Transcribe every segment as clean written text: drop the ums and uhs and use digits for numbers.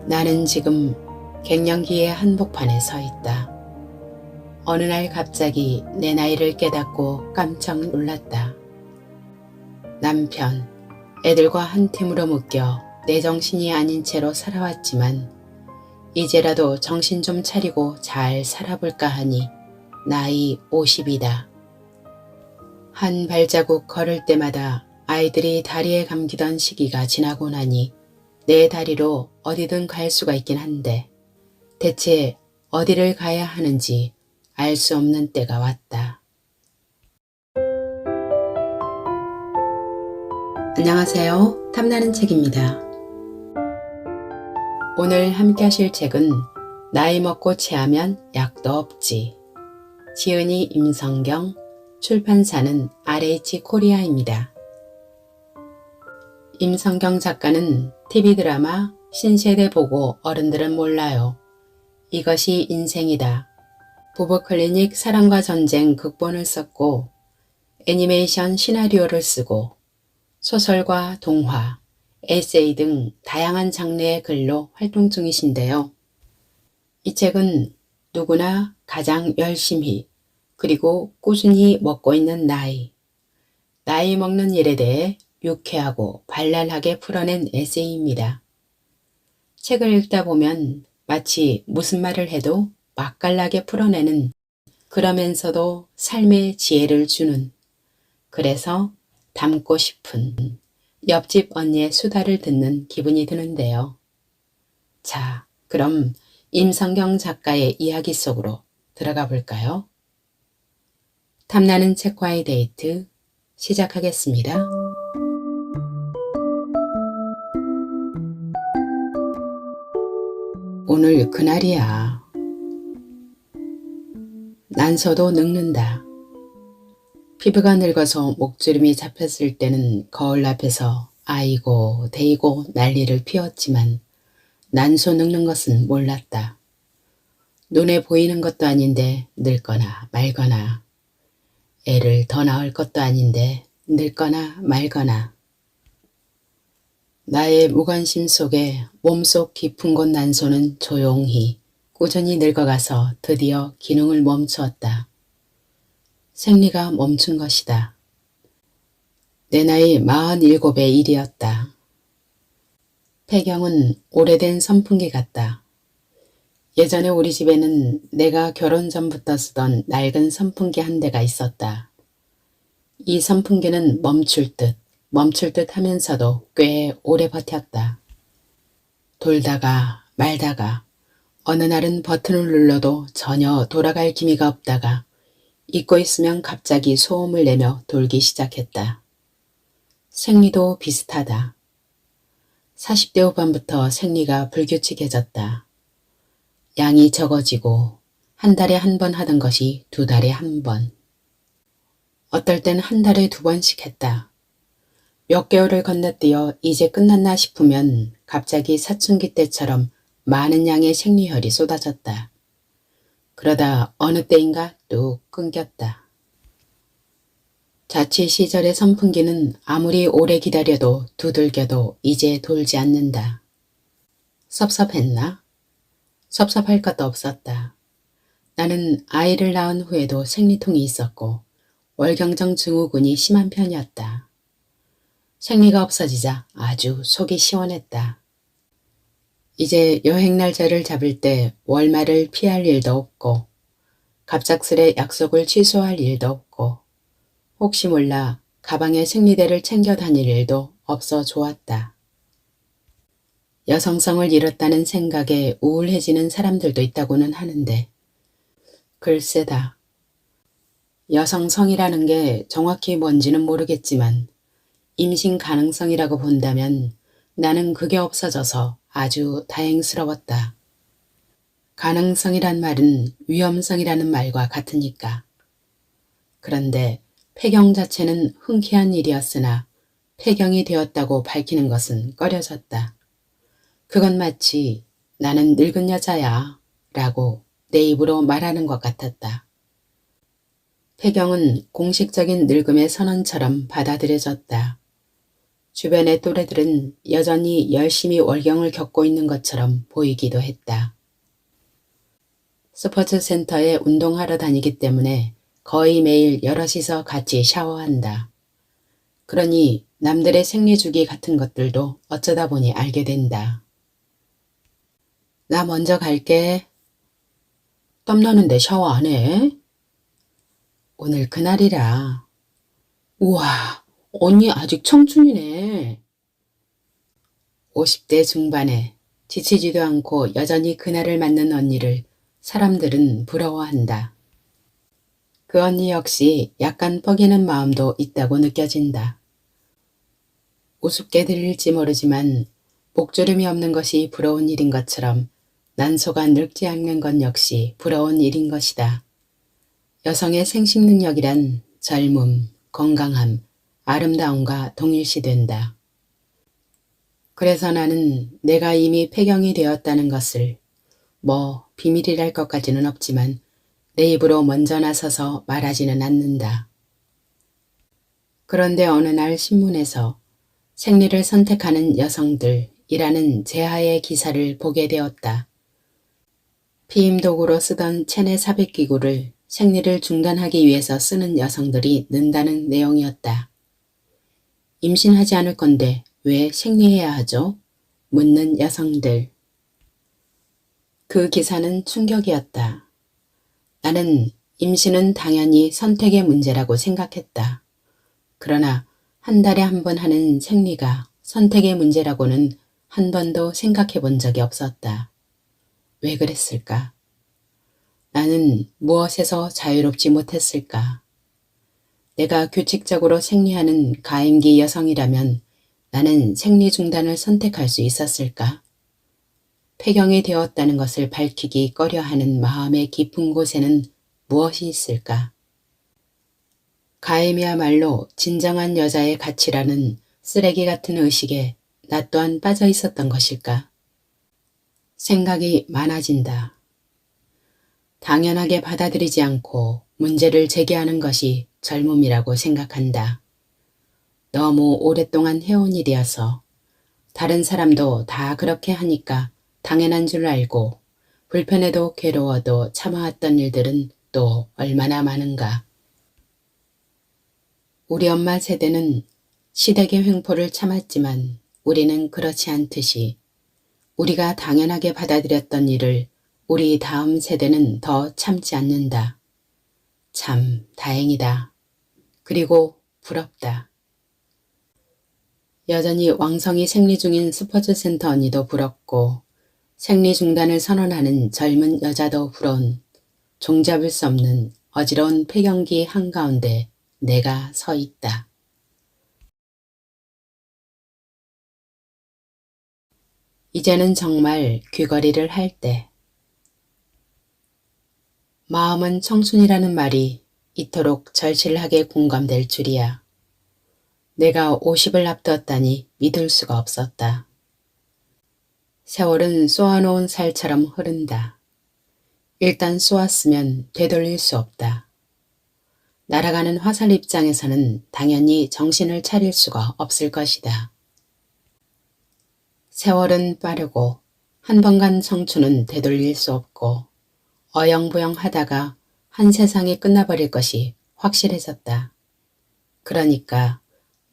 나는 지금 갱년기의 한복판에 서 있다. 어느 날 갑자기 내 나이를 깨닫고 깜짝 놀랐다. 남편, 애들과 한 팀으로 묶여 내 정신이 아닌 채로 살아왔지만 이제라도 정신 좀 차리고 잘 살아볼까 하니 나이 50이다. 한 발자국 걸을 때마다 아이들이 다리에 감기던 시기가 지나고 나니 내 다리로 어디든 갈 수가 있긴 한데 대체 어디를 가야 하는지 알 수 없는 때가 왔다. 안녕하세요. 탐나는 책입니다. 오늘 함께 하실 책은 나이 먹고 체하면 약도 없지. 지은이 임성경, 출판사는 RH 코리아입니다. 임성경 작가는 TV 드라마 신세대 보고 어른들은 몰라요. 이것이 인생이다. 부부클리닉 사랑과 전쟁 극본을 썼고 애니메이션 시나리오를 쓰고 소설과 동화, 에세이 등 다양한 장르의 글로 활동 중이신데요. 이 책은 누구나 가장 열심히 그리고 꾸준히 먹고 있는 나이 먹는 일에 대해 유쾌하고 발랄하게 풀어낸 에세이입니다. 책을 읽다 보면 마치 무슨 말을 해도 맛깔나게 풀어내는 그러면서도 삶의 지혜를 주는 그래서 닮고 싶은 옆집 언니의 수다를 듣는 기분이 드는데요. 자, 그럼 임성경 작가의 이야기 속으로 들어가 볼까요? 탐나는 책과의 데이트 시작하겠습니다. 오늘 그날이야. 난서도 늙는다. 피부가 늙어서 목주름이 잡혔을 때는 거울 앞에서 아이고 데이고 난리를 피웠지만 난소 늙는 것은 몰랐다. 눈에 보이는 것도 아닌데 늙거나 말거나 애를 더 낳을 것도 아닌데 늙거나 말거나 나의 무관심 속에 몸속 깊은 곳 난소는 조용히 꾸준히 늙어가서 드디어 기능을 멈추었다. 생리가 멈춘 것이다. 내 나이 47의 일이었다. 폐경은 오래된 선풍기 같다. 예전에 우리 집에는 내가 결혼 전부터 쓰던 낡은 선풍기 한 대가 있었다. 이 선풍기는 멈출 듯 하면서도 꽤 오래 버텼다. 돌다가 말다가 어느 날은 버튼을 눌러도 전혀 돌아갈 기미가 없다가 잊고 있으면 갑자기 소음을 내며 돌기 시작했다. 생리도 비슷하다. 40대 후반부터 생리가 불규칙해졌다. 양이 적어지고 한 달에 한 번 하던 것이 2달에 한 번. 어떨 땐 한 달에 2번씩 했다. 몇 개월을 건너뛰어 이제 끝났나 싶으면 갑자기 사춘기 때처럼 많은 양의 생리혈이 쏟아졌다. 그러다 어느 때인가 뚝 끊겼다. 자취 시절의 선풍기는 아무리 오래 기다려도 두들겨도 이제 돌지 않는다. 섭섭했나? 섭섭할 것도 없었다. 나는 아이를 낳은 후에도 생리통이 있었고 월경정 증후군이 심한 편이었다. 생리가 없어지자 아주 속이 시원했다. 이제 여행 날짜를 잡을 때 월말을 피할 일도 없고 갑작스레 약속을 취소할 일도 없고 혹시 몰라 가방에 생리대를 챙겨 다닐 일도 없어 좋았다. 여성성을 잃었다는 생각에 우울해지는 사람들도 있다고는 하는데 글쎄다. 여성성이라는 게 정확히 뭔지는 모르겠지만 임신 가능성이라고 본다면 나는 그게 없어져서 아주 다행스러웠다. 가능성이란 말은 위험성이라는 말과 같으니까. 그런데 폐경 자체는 흔쾌한 일이었으나 폐경이 되었다고 밝히는 것은 꺼려졌다. 그건 마치 나는 늙은 여자야 라고 내 입으로 말하는 것 같았다. 폐경은 공식적인 늙음의 선언처럼 받아들여졌다. 주변의 또래들은 여전히 열심히 월경을 겪고 있는 것처럼 보이기도 했다. 스포츠 센터에 운동하러 다니기 때문에 거의 매일 여럿이서 같이 샤워한다. 그러니 남들의 생리주기 같은 것들도 어쩌다 보니 알게 된다. 나 먼저 갈게. 땀나는데 샤워 안 해? 오늘 그날이라. 우와, 언니 아직 청춘이네. 50대 중반에 지치지도 않고 여전히 그날을 맞는 언니를 사람들은 부러워한다. 그 언니 역시 약간 뻐기는 마음도 있다고 느껴진다. 우습게 들릴지 모르지만 목주름이 없는 것이 부러운 일인 것처럼 난소가 늙지 않는 것 역시 부러운 일인 것이다. 여성의 생식 능력이란 젊음, 건강함, 아름다움과 동일시된다. 그래서 나는 내가 이미 폐경이 되었다는 것을 비밀이랄 것까지는 없지만 내 입으로 먼저 나서서 말하지는 않는다. 그런데 어느 날 신문에서 생리를 선택하는 여성들이라는 제하의 기사를 보게 되었다. 피임 도구로 쓰던 체내 삽입기구를 생리를 중단하기 위해서 쓰는 여성들이 는다는 내용이었다. 임신하지 않을 건데 왜 생리해야 하죠? 묻는 여성들. 그 기사는 충격이었다. 나는 임신은 당연히 선택의 문제라고 생각했다. 그러나 한 달에 한 번 하는 생리가 선택의 문제라고는 한 번도 생각해 본 적이 없었다. 왜 그랬을까? 나는 무엇에서 자유롭지 못했을까? 내가 규칙적으로 생리하는 가임기 여성이라면 나는 생리 중단을 선택할 수 있었을까? 폐경이 되었다는 것을 밝히기 꺼려하는 마음의 깊은 곳에는 무엇이 있을까? 가임이야말로 진정한 여자의 가치라는 쓰레기 같은 의식에 나 또한 빠져 있었던 것일까? 생각이 많아진다. 당연하게 받아들이지 않고 문제를 제기하는 것이 젊음이라고 생각한다. 너무 오랫동안 해온 일이어서 다른 사람도 다 그렇게 하니까 당연한 줄 알고 불편해도 괴로워도 참아왔던 일들은 또 얼마나 많은가. 우리 엄마 세대는 시댁의 횡포를 참았지만 우리는 그렇지 않듯이 우리가 당연하게 받아들였던 일을 우리 다음 세대는 더 참지 않는다. 참 다행이다. 그리고 부럽다. 여전히 왕성히 생리 중인 스포츠 센터 언니도 부럽고 생리 중단을 선언하는 젊은 여자도 부러운 종잡을 수 없는 어지러운 폐경기 한가운데 내가 서 있다. 이제는 정말 귀걸이를 할 때. 마음은 청춘이라는 말이 이토록 절실하게 공감될 줄이야. 내가 50을 앞두었다니 믿을 수가 없었다. 세월은 쏘아놓은 살처럼 흐른다. 일단 쏘았으면 되돌릴 수 없다. 날아가는 화살 입장에서는 당연히 정신을 차릴 수가 없을 것이다. 세월은 빠르고 한 번 간 청춘은 되돌릴 수 없고 어영부영 하다가 한 세상이 끝나버릴 것이 확실해졌다. 그러니까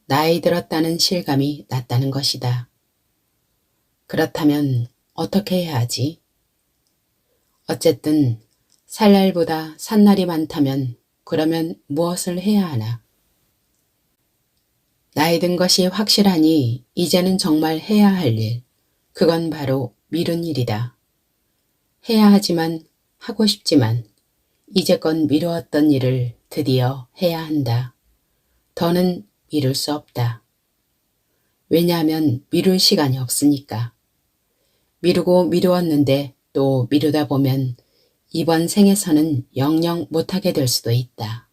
나이 들었다는 실감이 났다는 것이다. 그렇다면 어떻게 해야 하지? 어쨌든 살 날보다 산 날이 많다면 그러면 무엇을 해야 하나? 나이 든 것이 확실하니 이제는 정말 해야 할 일, 그건 바로 미룬 일이다. 해야 하지만 하고 싶지만 이제껏 미루었던 일을 드디어 해야 한다. 더는 미룰 수 없다. 왜냐하면 미룰 시간이 없으니까. 미루고 미루었는데 또 미루다 보면 이번 생에서는 영영 못하게 될 수도 있다.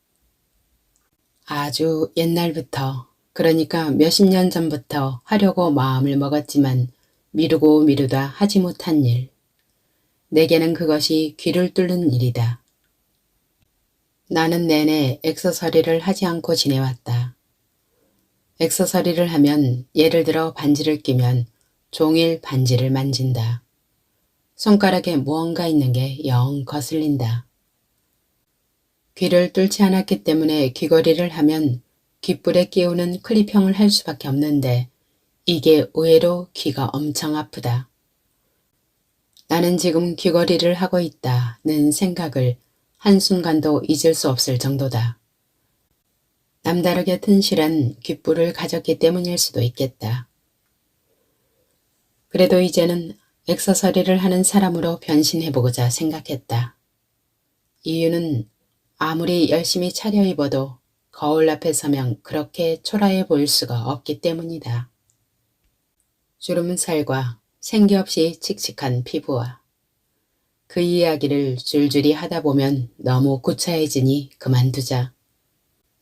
아주 옛날부터, 그러니까 몇십 년 전부터 하려고 마음을 먹었지만 미루고 미루다 하지 못한 일. 내게는 그것이 귀를 뚫는 일이다. 나는 내내 액세서리를 하지 않고 지내왔다. 액세서리를 하면 예를 들어 반지를 끼면 종일 반지를 만진다. 손가락에 무언가 있는 게 영 거슬린다. 귀를 뚫지 않았기 때문에 귀걸이를 하면 귓불에 끼우는 클립형을 할 수밖에 없는데 이게 의외로 귀가 엄청 아프다. 나는 지금 귀걸이를 하고 있다는 생각을 한순간도 잊을 수 없을 정도다. 남다르게 튼실한 귓불을 가졌기 때문일 수도 있겠다. 그래도 이제는 액세서리를 하는 사람으로 변신해보고자 생각했다. 이유는 아무리 열심히 차려입어도 거울 앞에 서면 그렇게 초라해 보일 수가 없기 때문이다. 주름살과 생기 없이 칙칙한 피부와 그 이야기를 줄줄이 하다 보면 너무 구차해지니 그만두자.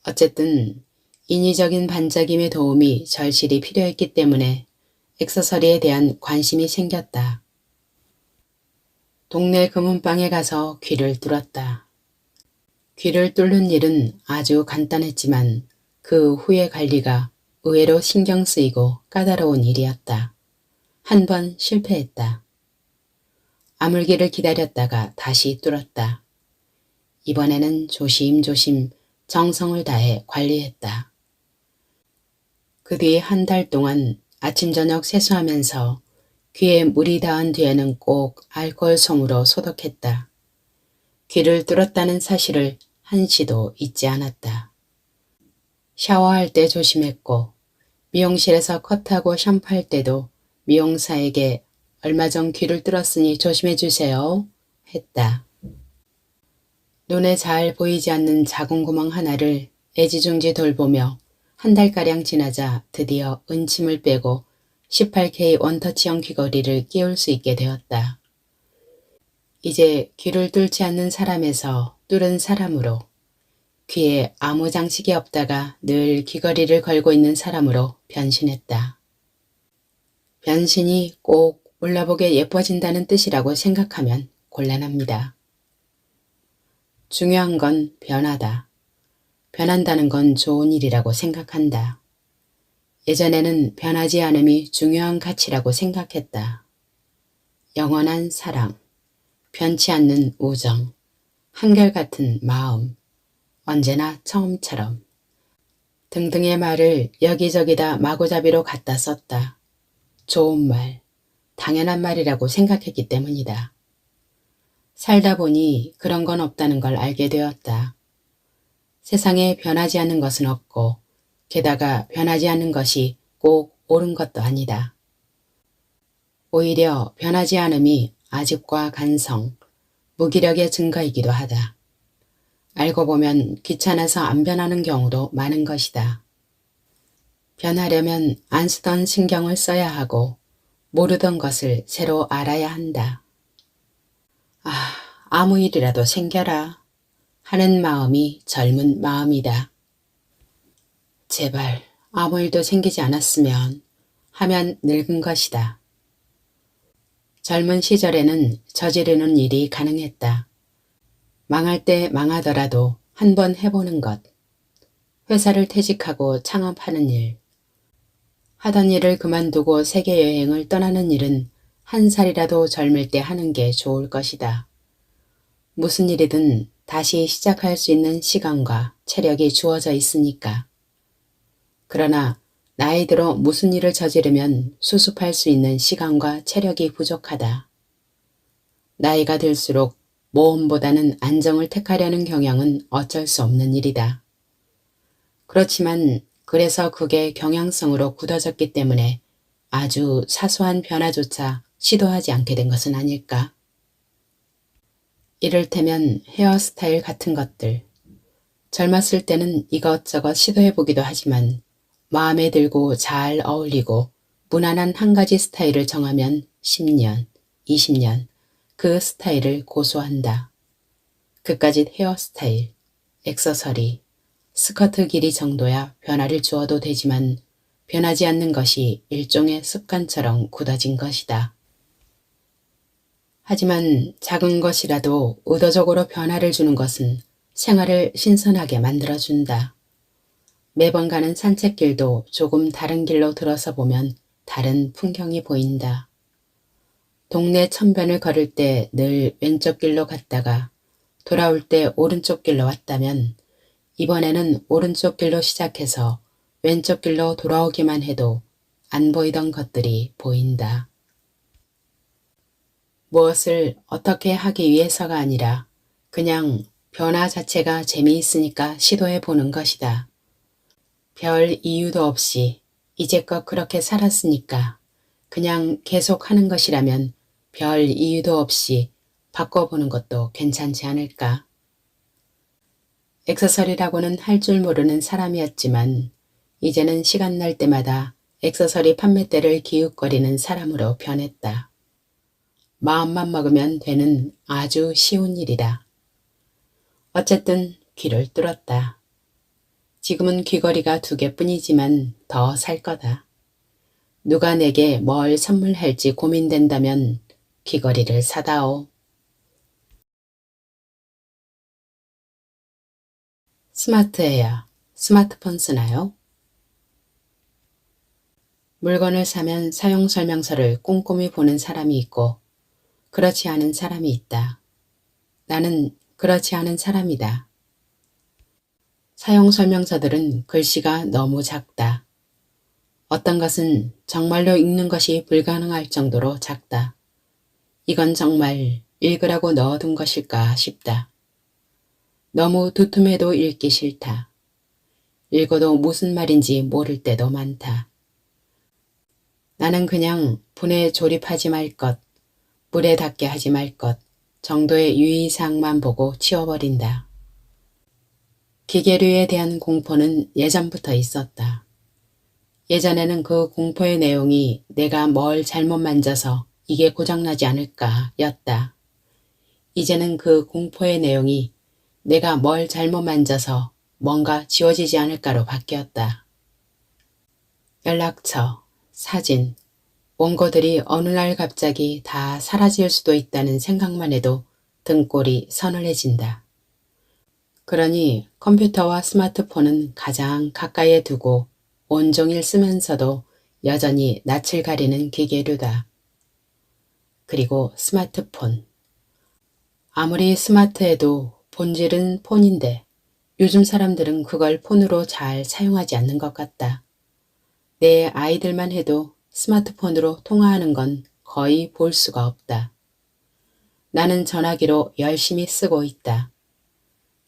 어쨌든 인위적인 반짝임의 도움이 절실히 필요했기 때문에 액세서리에 대한 관심이 생겼다. 동네 금은방에 가서 귀를 뚫었다. 귀를 뚫는 일은 아주 간단했지만 그 후의 관리가 의외로 신경 쓰이고 까다로운 일이었다. 한 번 실패했다. 아물기를 기다렸다가 다시 뚫었다. 이번에는 조심조심 정성을 다해 관리했다. 그 뒤 한 달 동안 아침 저녁 세수하면서 귀에 물이 닿은 뒤에는 꼭 알코올 솜으로 소독했다. 귀를 뚫었다는 사실을 한시도 잊지 않았다. 샤워할 때 조심했고 미용실에서 컷하고 샴푸할 때도 미용사에게 얼마 전 귀를 뚫었으니 조심해 주세요 했다. 눈에 잘 보이지 않는 작은 구멍 하나를 애지중지 돌보며 한 달가량 지나자 드디어 은침을 빼고 18K 원터치형 귀걸이를 끼울 수 있게 되었다. 이제 귀를 뚫지 않는 사람에서 뚫은 사람으로, 귀에 아무 장식이 없다가 늘 귀걸이를 걸고 있는 사람으로 변신했다. 변신이 꼭 몰라보게 예뻐진다는 뜻이라고 생각하면 곤란합니다. 중요한 건 변하다. 변한다는 건 좋은 일이라고 생각한다. 예전에는 변하지 않음이 중요한 가치라고 생각했다. 영원한 사랑, 변치 않는 우정, 한결같은 마음, 언제나 처음처럼 등등의 말을 여기저기다 마구잡이로 갖다 썼다. 좋은 말, 당연한 말이라고 생각했기 때문이다. 살다 보니 그런 건 없다는 걸 알게 되었다. 세상에 변하지 않는 것은 없고 게다가 변하지 않는 것이 꼭 옳은 것도 아니다. 오히려 변하지 않음이 아집과 간성, 무기력의 증거이기도 하다. 알고 보면 귀찮아서 안 변하는 경우도 많은 것이다. 변하려면 안 쓰던 신경을 써야 하고 모르던 것을 새로 알아야 한다. 아무 일이라도 생겨라 하는 마음이 젊은 마음이다. 제발 아무 일도 생기지 않았으면 하면 늙은 것이다. 젊은 시절에는 저지르는 일이 가능했다. 망할 때 망하더라도 한번 해보는 것. 회사를 퇴직하고 창업하는 일. 하던 일을 그만두고 세계여행을 떠나는 일은 한 살이라도 젊을 때 하는 게 좋을 것이다. 무슨 일이든 다시 시작할 수 있는 시간과 체력이 주어져 있으니까. 그러나 나이 들어 무슨 일을 저지르면 수습할 수 있는 시간과 체력이 부족하다. 나이가 들수록 모험보다는 안정을 택하려는 경향은 어쩔 수 없는 일이다. 그렇지만 그래서 그게 경향성으로 굳어졌기 때문에 아주 사소한 변화조차 시도하지 않게 된 것은 아닐까? 이를테면 헤어스타일 같은 것들. 젊었을 때는 이것저것 시도해보기도 하지만 마음에 들고 잘 어울리고 무난한 한 가지 스타일을 정하면 10년, 20년 그 스타일을 고수한다. 그까짓 헤어스타일, 액세서리, 스커트 길이 정도야 변화를 주어도 되지만 변하지 않는 것이 일종의 습관처럼 굳어진 것이다. 하지만 작은 것이라도 의도적으로 변화를 주는 것은 생활을 신선하게 만들어준다. 매번 가는 산책길도 조금 다른 길로 들어서 보면 다른 풍경이 보인다. 동네 천변을 걸을 때 늘 왼쪽 길로 갔다가 돌아올 때 오른쪽 길로 왔다면 이번에는 오른쪽 길로 시작해서 왼쪽 길로 돌아오기만 해도 안 보이던 것들이 보인다. 무엇을 어떻게 하기 위해서가 아니라 그냥 변화 자체가 재미있으니까 시도해 보는 것이다. 별 이유도 없이 이제껏 그렇게 살았으니까 그냥 계속 하는 것이라면 별 이유도 없이 바꿔보는 것도 괜찮지 않을까. 액세서리라고는 할 줄 모르는 사람이었지만 이제는 시간 날 때마다 액세서리 판매대를 기웃거리는 사람으로 변했다. 마음만 먹으면 되는 아주 쉬운 일이다. 어쨌든 귀를 뚫었다. 지금은 귀걸이가 2개뿐이지만 더 살 거다. 누가 내게 뭘 선물할지 고민된다면 귀걸이를 사다오. 스마트해야 스마트폰 쓰나요? 물건을 사면 사용 설명서를 꼼꼼히 보는 사람이 있고 그렇지 않은 사람이 있다. 나는 그렇지 않은 사람이다. 사용 설명서들은 글씨가 너무 작다. 어떤 것은 정말로 읽는 것이 불가능할 정도로 작다. 이건 정말 읽으라고 넣어둔 것일까 싶다. 너무 두툼해도 읽기 싫다. 읽어도 무슨 말인지 모를 때도 많다. 나는 그냥 분에 조립하지 말 것, 물에 닿게 하지 말 것 정도의 유의사항만 보고 치워버린다. 기계류에 대한 공포는 예전부터 있었다. 예전에는 그 공포의 내용이 내가 뭘 잘못 만져서 이게 고장나지 않을까 였다. 이제는 그 공포의 내용이 내가 뭘 잘못 만져서 뭔가 지워지지 않을까로 바뀌었다. 연락처, 사진, 원고들이 어느 날 갑자기 다 사라질 수도 있다는 생각만 해도 등골이 서늘해진다. 그러니 컴퓨터와 스마트폰은 가장 가까이에 두고 온종일 쓰면서도 여전히 낯을 가리는 기계류다. 그리고 스마트폰. 아무리 스마트해도 본질은 폰인데 요즘 사람들은 그걸 폰으로 잘 사용하지 않는 것 같다. 내 아이들만 해도 스마트폰으로 통화하는 건 거의 볼 수가 없다. 나는 전화기로 열심히 쓰고 있다.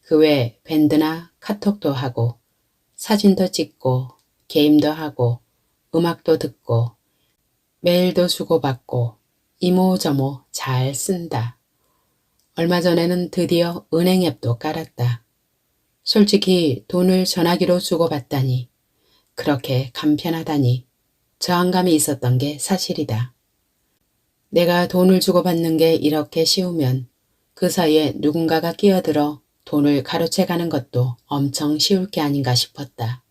그 외 밴드나 카톡도 하고 사진도 찍고 게임도 하고 음악도 듣고 메일도 주고받고 이모저모 잘 쓴다. 얼마 전에는 드디어 은행 앱도 깔았다. 솔직히 돈을 전화기로 주고받다니 그렇게 간편하다니 저항감이 있었던 게 사실이다. 내가 돈을 주고받는 게 이렇게 쉬우면 그 사이에 누군가가 끼어들어 돈을 가로채가는 것도 엄청 쉬울 게 아닌가 싶었다.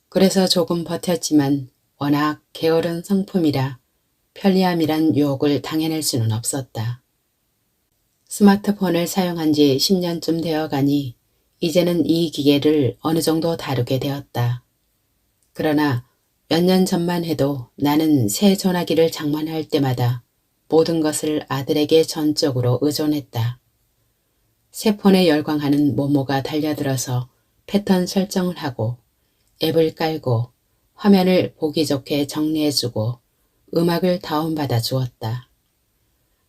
그래서 조금 버텼지만 워낙 게으른 성품이라 편리함이란 유혹을 당해낼 수는 없었다. 스마트폰을 사용한 지 10년쯤 되어 가니 이제는 이 기계를 어느 정도 다루게 되었다. 그러나 몇 년 전만 해도 나는 새 전화기를 장만할 때마다 모든 것을 아들에게 전적으로 의존했다. 새 폰에 열광하는 모모가 달려들어서 패턴 설정을 하고 앱을 깔고 화면을 보기 좋게 정리해주고 음악을 다운받아 주었다.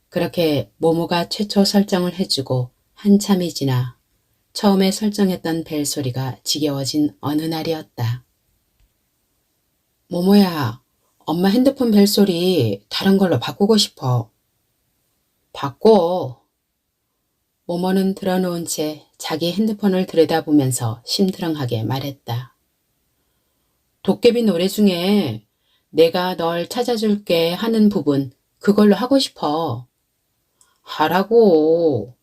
그렇게 모모가 최초 설정을 해주고 한참이 지나 처음에 설정했던 벨소리가 지겨워진 어느 날이었다. 모모야, 엄마 핸드폰 벨소리 다른 걸로 바꾸고 싶어. 바꿔. 모모는 들어놓은 채 자기 핸드폰을 들여다보면서 심드렁하게 말했다. 도깨비 노래 중에 내가 널 찾아줄게 하는 부분 그걸로 하고 싶어. 하라고.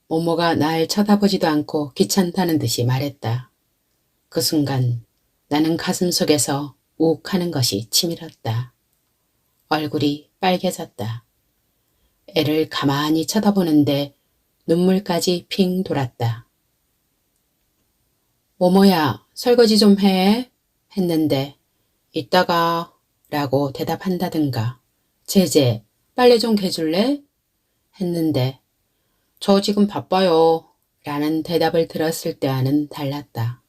모모가 날 쳐다보지도 않고 귀찮다는 듯이 말했다. 그 순간 나는 가슴속에서 욱 하는 것이 치밀었다. 얼굴이 빨개졌다. 애를 가만히 쳐다보는데 눈물까지 핑 돌았다. 모모야, 설거지 좀 해. 했는데 이따가 라고 대답한다든가 제제, 빨래 좀 개줄래? 했는데 저 지금 바빠요 라는 대답을 들었을 때와는 달랐다.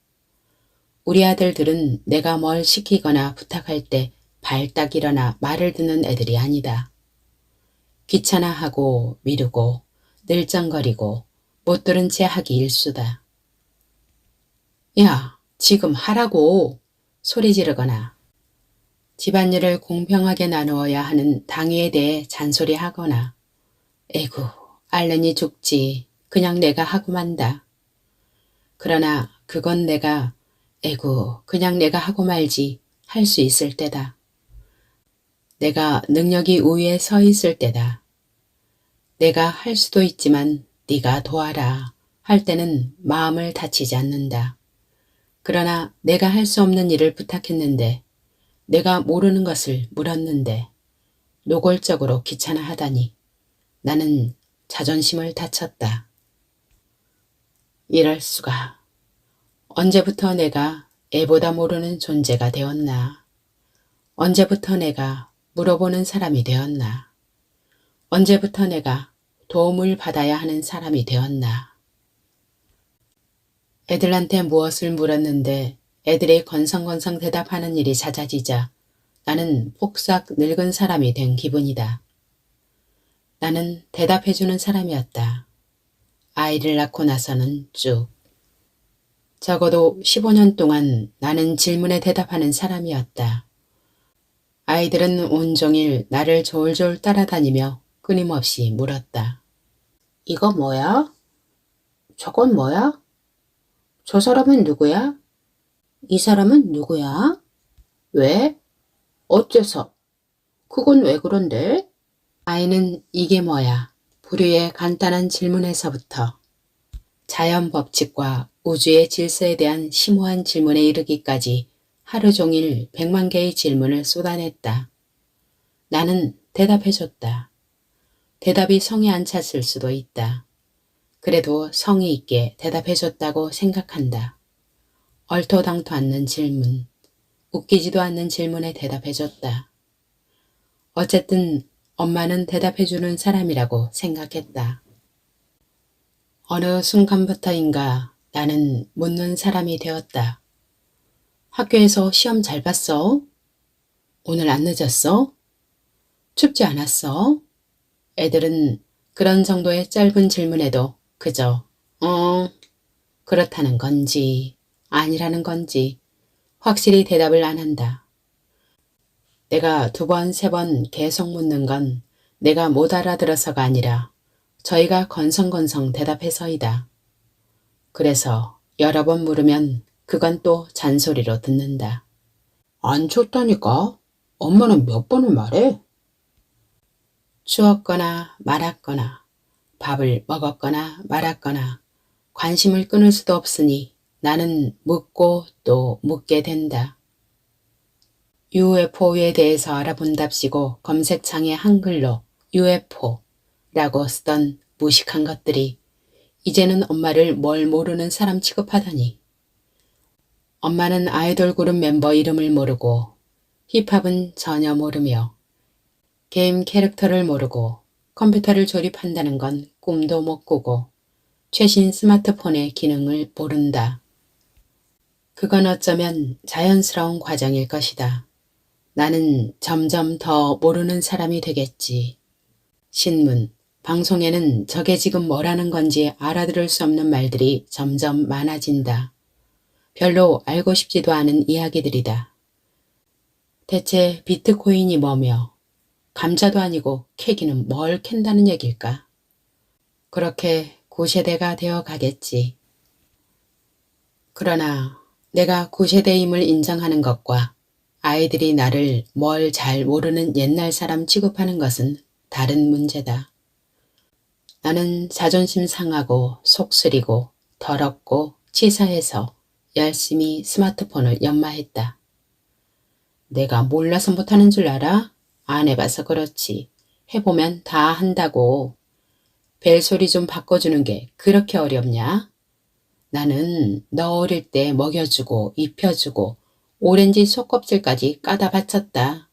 우리 아들들은 내가 뭘 시키거나 부탁할 때 발딱 일어나 말을 듣는 애들이 아니다. 귀찮아하고 미루고 늘쩡거리고 못 들은 채 하기 일수다. 야, 지금 하라고 소리 지르거나 집안일을 공평하게 나누어야 하는 당위에 대해 잔소리하거나 에구, 알른이 죽지. 그냥 내가 하고 만다. 그러나 그건 내가 에구, 그냥 내가 하고 말지 할 수 있을 때다. 내가 능력이 우위에 서 있을 때다. 내가 할 수도 있지만 네가 도와라 할 때는 마음을 다치지 않는다. 그러나 내가 할 수 없는 일을 부탁했는데 내가 모르는 것을 물었는데 노골적으로 귀찮아하다니 나는 자존심을 다쳤다. 이럴 수가. 언제부터 내가 애보다 모르는 존재가 되었나. 언제부터 내가 물어보는 사람이 되었나. 언제부터 내가 도움을 받아야 하는 사람이 되었나. 애들한테 무엇을 물었는데 애들이 건성건성 대답하는 일이 잦아지자 나는 폭삭 늙은 사람이 된 기분이다. 나는 대답해주는 사람이었다. 아이를 낳고 나서는 쭉. 적어도 15년 동안 나는 질문에 대답하는 사람이었다. 아이들은 온종일 나를 졸졸 따라다니며 끊임없이 물었다. 이거 뭐야? 저건 뭐야? 저 사람은 누구야? 이 사람은 누구야? 왜? 어째서? 그건 왜 그런데? 아이는 이게 뭐야? 부류의 간단한 질문에서부터 자연 법칙과 우주의 질서에 대한 심오한 질문에 이르기까지 하루 종일 100만 개의 질문을 쏟아냈다. 나는 대답해줬다. 대답이 성에 안 찼을 수도 있다. 그래도 성의 있게 대답해줬다고 생각한다. 얼토당토 않는 질문, 웃기지도 않는 질문에 대답해줬다. 어쨌든 엄마는 대답해주는 사람이라고 생각했다. 어느 순간부터인가 나는 묻는 사람이 되었다. 학교에서 시험 잘 봤어? 오늘 안 늦었어? 춥지 않았어? 애들은 그런 정도의 짧은 질문에도 그저 그렇다는 건지 아니라는 건지 확실히 대답을 안 한다. 내가 2번, 3번 계속 묻는 건 내가 못 알아들어서가 아니라 저희가 건성건성 대답해서이다. 그래서 여러 번 물으면 그건 또 잔소리로 듣는다. 안 쳤다니까? 엄마는 몇 번을 말해? 추웠거나 말았거나 밥을 먹었거나 말았거나 관심을 끊을 수도 없으니 나는 묻고 또 묻게 된다. UFO에 대해서 알아본답시고 검색창에 한글로 UFO라고 쓰던 무식한 것들이 이제는 엄마를 뭘 모르는 사람 취급하다니. 엄마는 아이돌 그룹 멤버 이름을 모르고 힙합은 전혀 모르며 게임 캐릭터를 모르고 컴퓨터를 조립한다는 건 꿈도 못 꾸고 최신 스마트폰의 기능을 모른다. 그건 어쩌면 자연스러운 과정일 것이다. 나는 점점 더 모르는 사람이 되겠지. 신문, 방송에는 저게 지금 뭐라는 건지 알아들을 수 없는 말들이 점점 많아진다. 별로 알고 싶지도 않은 이야기들이다. 대체 비트코인이 뭐며 감자도 아니고 캐기는 뭘 캔다는 얘길까? 그렇게 구세대가 되어 가겠지. 그러나 내가 구세대임을 인정하는 것과 아이들이 나를 뭘 잘 모르는 옛날 사람 취급하는 것은 다른 문제다. 나는 자존심 상하고 속 쓰리고 더럽고 치사해서 열심히 스마트폰을 연마했다. 내가 몰라서 못하는 줄 알아? 안 해봐서 그렇지. 해보면 다 한다고. 벨소리 좀 바꿔주는 게 그렇게 어렵냐? 나는 너 어릴 때 먹여주고 입혀주고 오렌지 속껍질까지 까다 바쳤다.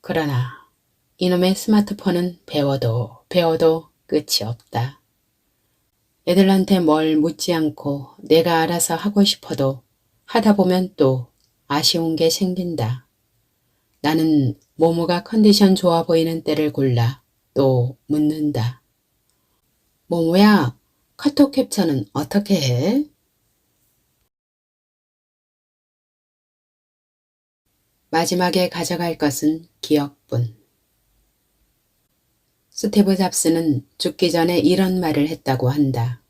그러나 이놈의 스마트폰은 배워도 배워도 끝이 없다. 애들한테 뭘 묻지 않고 내가 알아서 하고 싶어도 하다 보면 또 아쉬운 게 생긴다. 나는 모모가 컨디션 좋아 보이는 때를 골라 또 묻는다. 모모야, 카톡 캡처는 어떻게 해? 마지막에 가져갈 것은 기억뿐. 스티브 잡스는 죽기 전에 이런 말을 했다고 한다.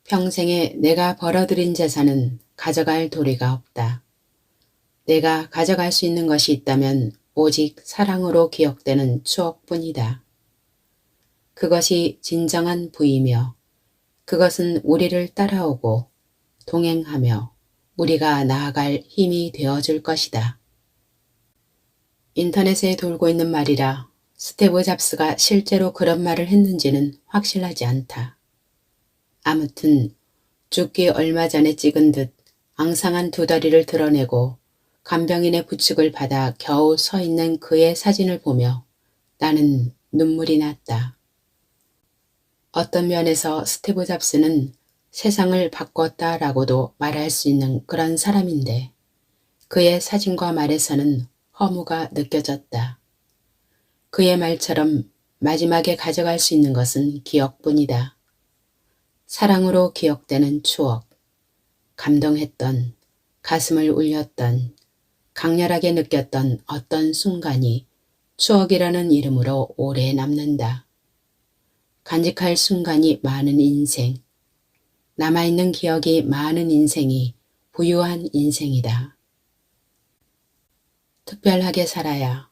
평생에 내가 벌어들인 재산은 가져갈 도리가 없다. 내가 가져갈 수 있는 것이 있다면 오직 사랑으로 기억되는 추억뿐이다. 그것이 진정한 부이며 그것은 우리를 따라오고 동행하며 우리가 나아갈 힘이 되어줄 것이다. 인터넷에 돌고 있는 말이라 스티브 잡스가 실제로 그런 말을 했는지는 확실하지 않다. 아무튼 죽기 얼마 전에 찍은 듯 앙상한 두 다리를 드러내고 간병인의 부축을 받아 겨우 서 있는 그의 사진을 보며 나는 눈물이 났다. 어떤 면에서 스티브 잡스는 세상을 바꿨다라고도 말할 수 있는 그런 사람인데 그의 사진과 말에서는 허무가 느껴졌다. 그의 말처럼 마지막에 가져갈 수 있는 것은 기억뿐이다. 사랑으로 기억되는 추억, 감동했던, 가슴을 울렸던, 강렬하게 느꼈던 어떤 순간이 추억이라는 이름으로 오래 남는다. 간직할 순간이 많은 인생, 남아있는 기억이 많은 인생이 부유한 인생이다. 특별하게 살아야,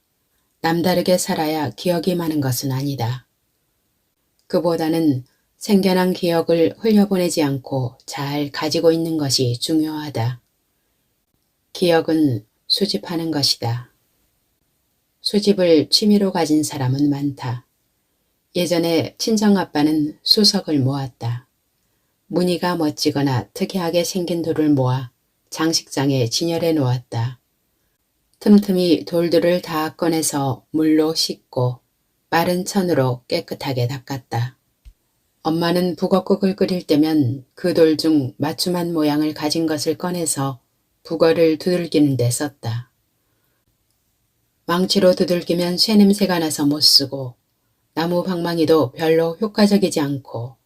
남다르게 살아야 기억이 많은 것은 아니다. 그보다는 생겨난 기억을 흘려보내지 않고 잘 가지고 있는 것이 중요하다. 기억은 수집하는 것이다. 수집을 취미로 가진 사람은 많다. 예전에 친정아빠는 수석을 모았다. 무늬가 멋지거나 특이하게 생긴 돌을 모아 장식장에 진열해 놓았다. 틈틈이 돌들을 다 꺼내서 물로 씻고 마른 천으로 깨끗하게 닦았다. 엄마는 북엇국을 끓일 때면 그 돌 중 맞춤한 모양을 가진 것을 꺼내서 북어를 두들기는 데 썼다. 망치로 두들기면 쇠냄새가 나서 못 쓰고 나무 방망이도 별로 효과적이지 않고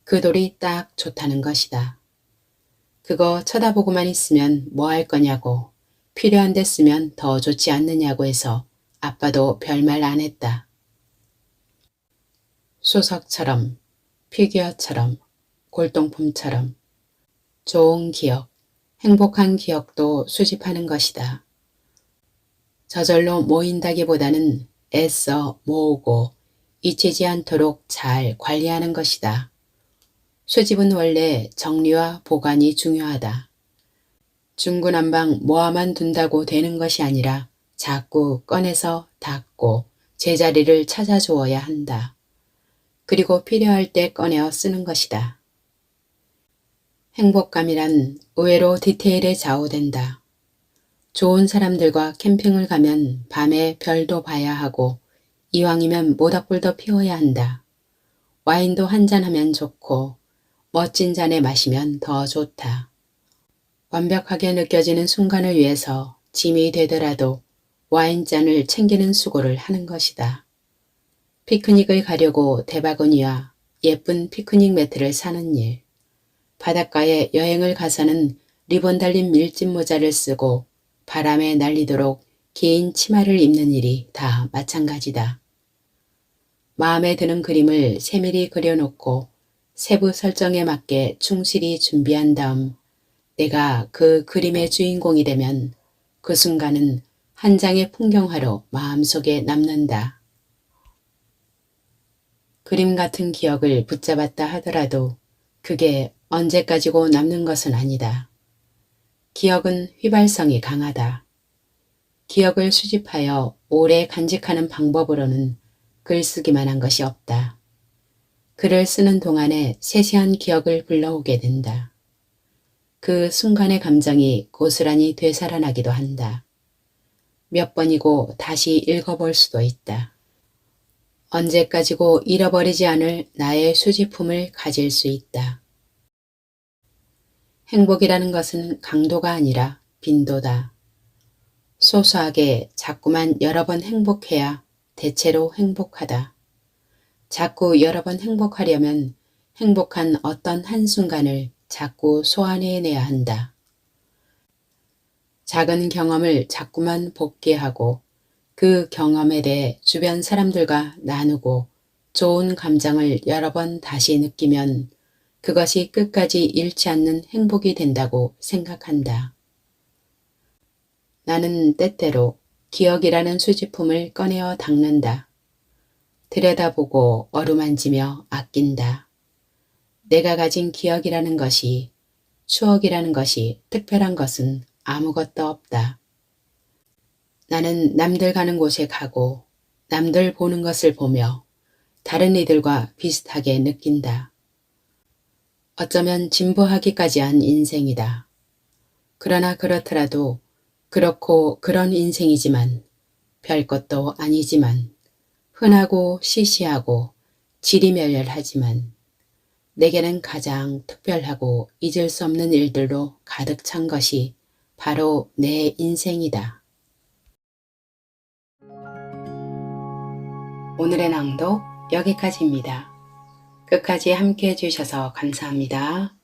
그 돌이 딱 좋다는 것이다. 그거 쳐다보고만 있으면 뭐 할 거냐고 필요한 데 쓰면 더 좋지 않느냐고 해서 아빠도 별말 안 했다. 수석처럼, 피규어처럼, 골동품처럼 좋은 기억, 행복한 기억도 수집하는 것이다. 저절로 모인다기보다는 애써 모으고 잊히지 않도록 잘 관리하는 것이다. 수집은 원래 정리와 보관이 중요하다. 중구난방 모아만 둔다고 되는 것이 아니라 자꾸 꺼내서 닫고 제자리를 찾아주어야 한다. 그리고 필요할 때 꺼내어 쓰는 것이다. 행복감이란 의외로 디테일에 좌우된다. 좋은 사람들과 캠핑을 가면 밤에 별도 봐야 하고 이왕이면 모닥불도 피워야 한다. 와인도 한잔하면 좋고 멋진 잔에 마시면 더 좋다. 완벽하게 느껴지는 순간을 위해서 짐이 되더라도 와인잔을 챙기는 수고를 하는 것이다. 피크닉을 가려고 대바구니와 예쁜 피크닉 매트를 사는 일. 바닷가에 여행을 가서는 리본 달린 밀짚 모자를 쓰고 바람에 날리도록 긴 치마를 입는 일이 다 마찬가지다. 마음에 드는 그림을 세밀히 그려놓고 세부 설정에 맞게 충실히 준비한 다음 내가 그 그림의 주인공이 되면 그 순간은 한 장의 풍경화로 마음속에 남는다. 그림 같은 기억을 붙잡았다 하더라도 그게 언제까지고 남는 것은 아니다. 기억은 휘발성이 강하다. 기억을 수집하여 오래 간직하는 방법으로는 글쓰기만 한 것이 없다. 글을 쓰는 동안에 세세한 기억을 불러오게 된다. 그 순간의 감정이 고스란히 되살아나기도 한다. 몇 번이고 다시 읽어볼 수도 있다. 언제까지고 잃어버리지 않을 나의 수집품을 가질 수 있다. 행복이라는 것은 강도가 아니라 빈도다. 소소하게 자꾸만 여러 번 행복해야 대체로 행복하다. 자꾸 여러 번 행복하려면 행복한 어떤 한순간을 자꾸 소환해내야 한다. 작은 경험을 자꾸만 복귀하고 그 경험에 대해 주변 사람들과 나누고 좋은 감정을 여러 번 다시 느끼면 그것이 끝까지 잃지 않는 행복이 된다고 생각한다. 나는 때때로 기억이라는 수집품을 꺼내어 닦는다. 들여다보고 어루만지며 아낀다. 내가 가진 기억이라는 것이, 추억이라는 것이 특별한 것은 아무것도 없다. 나는 남들 가는 곳에 가고 남들 보는 것을 보며 다른 이들과 비슷하게 느낀다. 어쩌면 진보하기까지 한 인생이다. 그러나 그렇더라도 그렇고 그런 인생이지만 별것도 아니지만 흔하고 시시하고 지리멸렬하지만 내게는 가장 특별하고 잊을 수 없는 일들로 가득 찬 것이 바로 내 인생이다. 오늘의 낭독 여기까지입니다. 끝까지 함께 해주셔서 감사합니다.